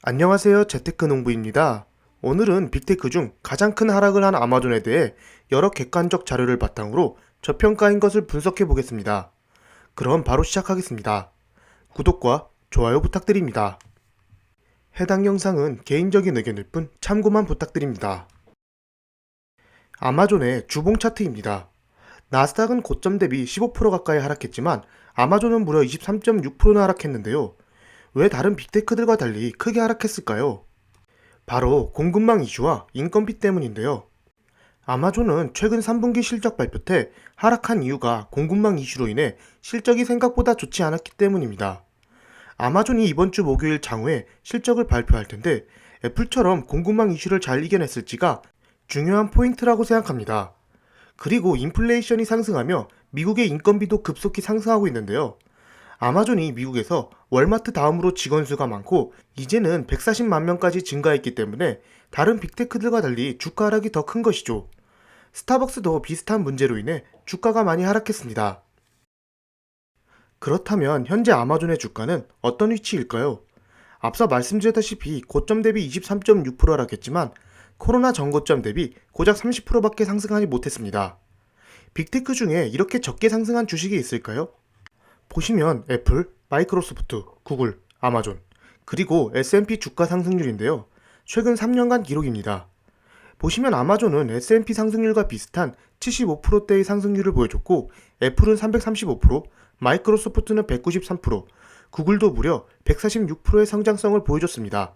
안녕하세요. 재테크 농부입니다. 오늘은 빅테크 중 가장 큰 하락을 한 아마존에 대해 여러 객관적 자료를 바탕으로 저평가인 것을 분석해 보겠습니다. 그럼 바로 시작하겠습니다. 구독과 좋아요 부탁드립니다. 해당 영상은 개인적인 의견일 뿐 참고만 부탁드립니다. 아마존의 주봉 차트입니다. 나스닥은 고점 대비 15% 가까이 하락했지만 아마존은 무려 23.6%나 하락했는데요. 왜 다른 빅테크들과 달리 크게 하락했을까요? 바로 공급망 이슈와 인건비 때문인데요. 아마존은 최근 3분기 실적 발표 때 하락한 이유가 공급망 이슈로 인해 실적이 생각보다 좋지 않았기 때문입니다. 아마존이 이번 주 목요일 장후에 실적을 발표할 텐데 애플처럼 공급망 이슈를 잘 이겨냈을지가 중요한 포인트라고 생각합니다. 그리고 인플레이션이 상승하며 미국의 인건비도 급속히 상승하고 있는데요. 아마존이 미국에서 월마트 다음으로 직원 수가 많고 이제는 140만 명까지 증가했기 때문에 다른 빅테크들과 달리 주가 하락이 더 큰 것이죠. 스타벅스도 비슷한 문제로 인해 주가가 많이 하락했습니다. 그렇다면 현재 아마존의 주가는 어떤 위치일까요? 앞서 말씀드렸다시피 고점 대비 23.6% 하락했지만 코로나 전고점 대비 고작 30%밖에 상승하지 못했습니다. 빅테크 중에 이렇게 적게 상승한 주식이 있을까요? 보시면 애플, 마이크로소프트, 구글, 아마존, 그리고 S&P 주가 상승률인데요. 최근 3년간 기록입니다. 보시면 아마존은 S&P 상승률과 비슷한 75%대의 상승률을 보여줬고 애플은 335%, 마이크로소프트는 193%, 구글도 무려 146%의 성장성을 보여줬습니다.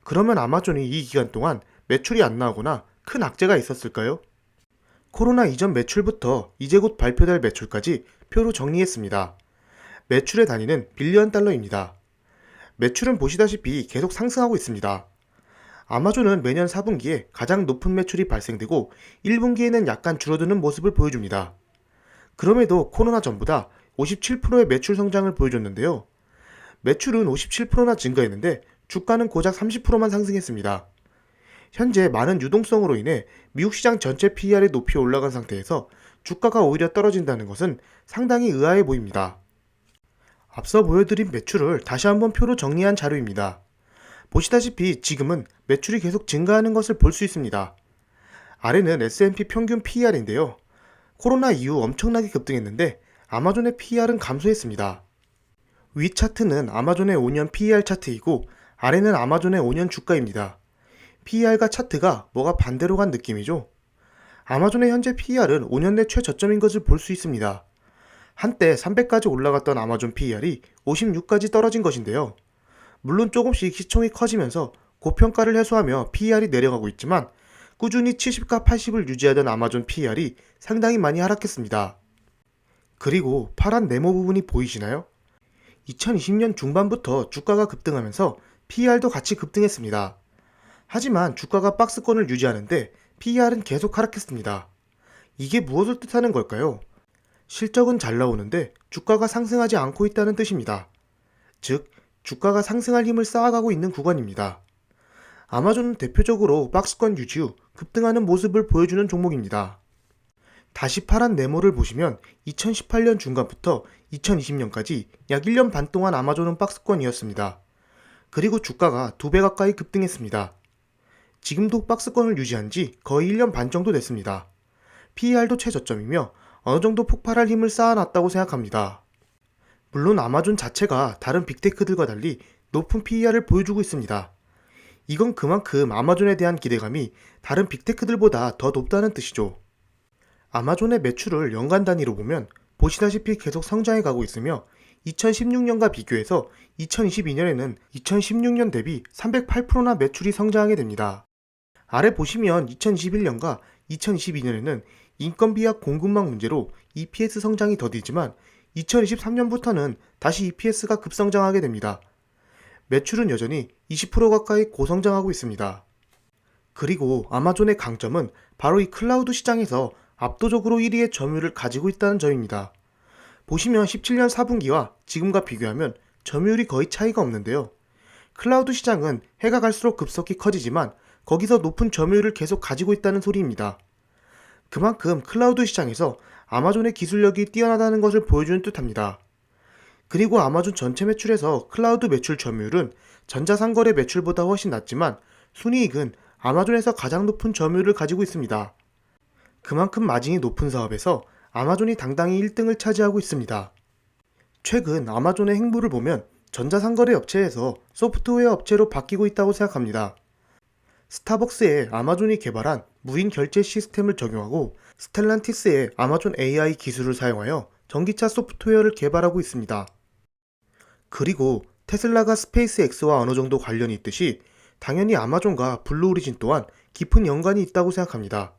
그러면 아마존이 이 기간 동안 매출이 안 나오거나 큰 악재가 있었을까요? 코로나 이전 매출부터 이제 곧 발표될 매출까지 표로 정리했습니다. 매출의 단위는 빌리언 달러입니다. 매출은 보시다시피 계속 상승하고 있습니다. 아마존은 매년 4분기에 가장 높은 매출이 발생되고 1분기에는 약간 줄어드는 모습을 보여줍니다. 그럼에도 코로나 전보다 57%의 매출 성장을 보여줬는데요. 매출은 57%나 증가했는데 주가는 고작 30%만 상승했습니다. 현재 많은 유동성으로 인해 미국 시장 전체 PER이 높이 올라간 상태에서 주가가 오히려 떨어진다는 것은 상당히 의아해 보입니다. 앞서 보여드린 매출을 다시 한번 표로 정리한 자료입니다. 보시다시피 지금은 매출이 계속 증가하는 것을 볼 수 있습니다. 아래는 S&P 평균 PER인데요. 코로나 이후 엄청나게 급등했는데 아마존의 PER은 감소했습니다. 위 차트는 아마존의 5년 PER 차트이고 아래는 아마존의 5년 주가입니다. PER과 차트가 뭐가 반대로 간 느낌이죠? 아마존의 현재 PER은 5년 내 최저점인 것을 볼 수 있습니다. 한때 300까지 올라갔던 아마존 PER이 56까지 떨어진 것인데요. 물론 조금씩 시총이 커지면서 고평가를 해소하며 PER이 내려가고 있지만 꾸준히 70과 80을 유지하던 아마존 PER이 상당히 많이 하락했습니다. 그리고 파란 네모 부분이 보이시나요? 2020년 중반부터 주가가 급등하면서 PER도 같이 급등했습니다. 하지만 주가가 박스권을 유지하는데 PER은 계속 하락했습니다. 이게 무엇을 뜻하는 걸까요? 실적은 잘 나오는데 주가가 상승하지 않고 있다는 뜻입니다. 즉, 주가가 상승할 힘을 쌓아가고 있는 구간입니다. 아마존은 대표적으로 박스권 유지 후 급등하는 모습을 보여주는 종목입니다. 다시 파란 네모를 보시면 2018년 중간부터 2020년까지 약 1년 반 동안 아마존은 박스권이었습니다. 그리고 주가가 2배 가까이 급등했습니다. 지금도 박스권을 유지한 지 거의 1년 반 정도 됐습니다. PER도 최저점이며 어느 정도 폭발할 힘을 쌓아놨다고 생각합니다. 물론 아마존 자체가 다른 빅테크들과 달리 높은 PER을 보여주고 있습니다. 이건 그만큼 아마존에 대한 기대감이 다른 빅테크들보다 더 높다는 뜻이죠. 아마존의 매출을 연간 단위로 보면 보시다시피 계속 성장해 가고 있으며 2016년과 비교해서 2022년에는 2016년 대비 308%나 매출이 성장하게 됩니다. 아래 보시면 2021년과 2022년에는 인건비와 공급망 문제로 EPS 성장이 더디지만 2023년부터는 다시 EPS가 급성장하게 됩니다. 매출은 여전히 20% 가까이 고성장하고 있습니다. 그리고 아마존의 강점은 바로 이 클라우드 시장에서 압도적으로 1위의 점유율을 가지고 있다는 점입니다. 보시면 17년 4분기와 지금과 비교하면 점유율이 거의 차이가 없는데요. 클라우드 시장은 해가 갈수록 급속히 커지지만 거기서 높은 점유율을 계속 가지고 있다는 소리입니다. 그만큼 클라우드 시장에서 아마존의 기술력이 뛰어나다는 것을 보여주는 뜻합니다. 그리고 아마존 전체 매출에서 클라우드 매출 점유율은 전자상거래 매출보다 훨씬 낮지만 순이익은 아마존에서 가장 높은 점유율을 가지고 있습니다. 그만큼 마진이 높은 사업에서 아마존이 당당히 1등을 차지하고 있습니다. 최근 아마존의 행보를 보면 전자상거래 업체에서 소프트웨어 업체로 바뀌고 있다고 생각합니다. 스타벅스에 아마존이 개발한 무인 결제 시스템을 적용하고 스텔란티스의 아마존 AI 기술을 사용하여 전기차 소프트웨어를 개발하고 있습니다. 그리고 테슬라가 스페이스X와 어느 정도 관련이 있듯이 당연히 아마존과 블루오리진 또한 깊은 연관이 있다고 생각합니다.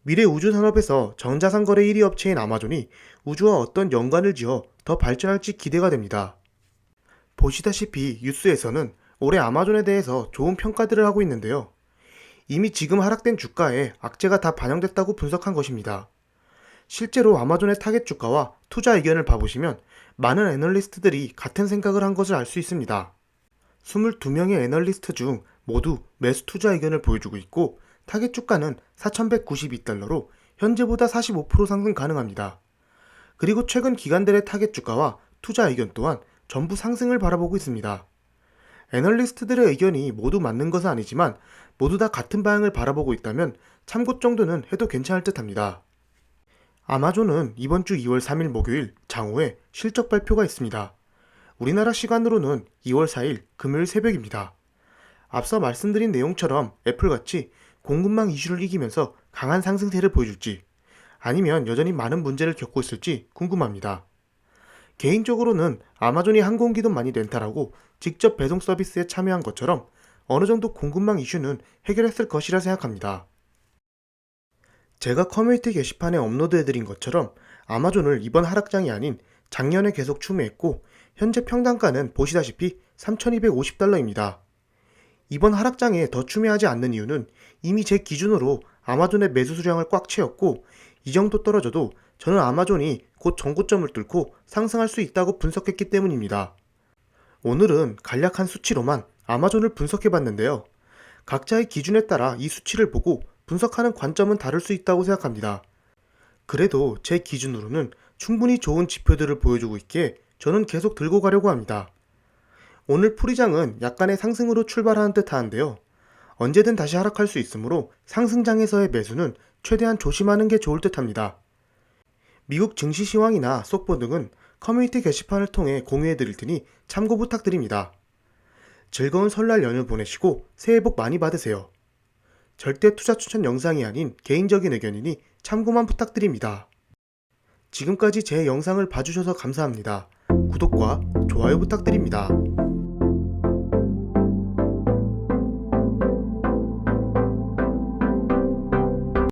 미래 우주 산업에서 전자상거래 1위 업체인 아마존이 우주와 어떤 연관을 지어 더 발전할지 기대가 됩니다. 보시다시피 뉴스에서는 올해 아마존에 대해서 좋은 평가들을 하고 있는데요. 이미 지금 하락된 주가에 악재가 다 반영됐다고 분석한 것입니다. 실제로 아마존의 타겟 주가와 투자 의견을 봐보시면 많은 애널리스트들이 같은 생각을 한 것을 알 수 있습니다. 22명의 애널리스트 중 모두 매수 투자 의견을 보여주고 있고 타겟 주가는 4,192달러로 현재보다 45% 상승 가능합니다. 그리고 최근 기관들의 타겟 주가와 투자 의견 또한 전부 상승을 바라보고 있습니다. 애널리스트들의 의견이 모두 맞는 것은 아니지만 모두 다 같은 방향을 바라보고 있다면 참고 정도는 해도 괜찮을 듯 합니다. 아마존은 이번 주 2월 3일 목요일 장후에 실적 발표가 있습니다. 우리나라 시간으로는 2월 4일 금요일 새벽입니다. 앞서 말씀드린 내용처럼 애플같이 공급망 이슈를 이기면서 강한 상승세를 보여줄지 아니면 여전히 많은 문제를 겪고 있을지 궁금합니다. 개인적으로는 아마존이 항공기도 많이 렌탈하고 직접 배송 서비스에 참여한 것처럼 어느 정도 공급망 이슈는 해결했을 것이라 생각합니다. 제가 커뮤니티 게시판에 업로드해드린 것처럼 아마존을 이번 하락장이 아닌 작년에 계속 추매했고 현재 평단가는 보시다시피 3,250달러입니다. 이번 하락장에 더 추매하지 않는 이유는 이미 제 기준으로 아마존의 매수 수량을 꽉 채웠고 이 정도 떨어져도 저는 아마존이 곧 전고점을 뚫고 상승할 수 있다고 분석했기 때문입니다. 오늘은 간략한 수치로만 아마존을 분석해봤는데요. 각자의 기준에 따라 이 수치를 보고 분석하는 관점은 다를 수 있다고 생각합니다. 그래도 제 기준으로는 충분히 좋은 지표들을 보여주고 있기에 저는 계속 들고 가려고 합니다. 오늘 풀이장은 약간의 상승으로 출발하는 듯 하는데요. 언제든 다시 하락할 수 있으므로 상승장에서의 매수는 최대한 조심하는 게 좋을 듯 합니다. 미국 증시 시황이나 속보 등은 커뮤니티 게시판을 통해 공유해 드릴 테니 참고 부탁드립니다. 즐거운 설날 연휴 보내시고 새해 복 많이 받으세요. 절대 투자 추천 영상이 아닌 개인적인 의견이니 참고만 부탁드립니다. 지금까지 제 영상을 봐주셔서 감사합니다. 구독과 좋아요 부탁드립니다.